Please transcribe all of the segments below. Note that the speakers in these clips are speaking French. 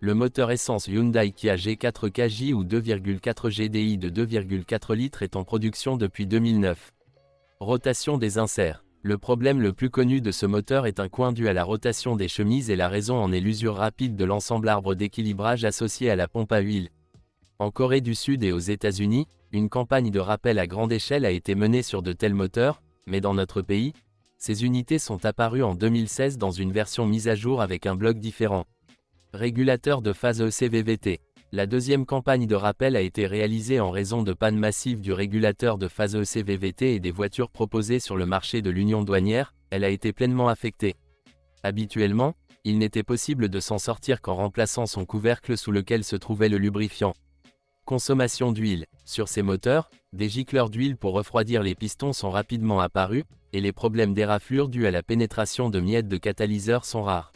Le moteur essence Hyundai Kia G4 KJ ou 2,4 GDI de 2,4 litres est en production depuis 2009. Rotation des inserts. Le problème le plus connu de ce moteur est un coin dû à la rotation des chemises et la raison en est l'usure rapide de l'ensemble arbre d'équilibrage associé à la pompe à huile. En Corée du Sud et aux États-Unis, une campagne de rappel à grande échelle a été menée sur de tels moteurs, mais dans notre pays, ces unités sont apparues en 2016 dans une version mise à jour avec un bloc différent. Régulateur de phase EC-VVT. La deuxième campagne de rappel a été réalisée en raison de pannes massives du régulateur de phase EC-VVT et des voitures proposées sur le marché de l'Union douanière, elle a été pleinement affectée. Habituellement, il n'était possible de s'en sortir qu'en remplaçant son couvercle sous lequel se trouvait le lubrifiant. Consommation d'huile. Sur ces moteurs, des gicleurs d'huile pour refroidir les pistons sont rapidement apparus, et les problèmes d'éraflure dus à la pénétration de miettes de catalyseur sont rares.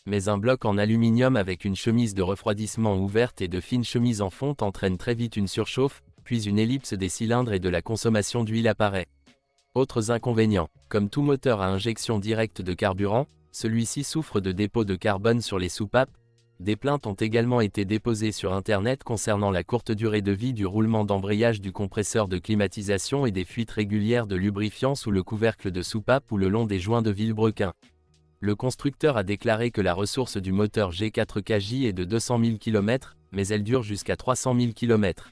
Mais un bloc en aluminium avec une chemise de refroidissement ouverte et de fines chemises en fonte entraîne très vite une surchauffe, puis une ellipse des cylindres et de la consommation d'huile apparaît. Autres inconvénients. Comme tout moteur à injection directe de carburant, celui-ci souffre de dépôts de carbone sur les soupapes. Des plaintes ont également été déposées sur Internet concernant la courte durée de vie du roulement d'embrayage du compresseur de climatisation et des fuites régulières de lubrifiant sous le couvercle de soupape ou le long des joints de vilebrequin. Le constructeur a déclaré que la ressource du moteur G4 KJ est de 200 000 km, mais elle dure jusqu'à 300 000 km.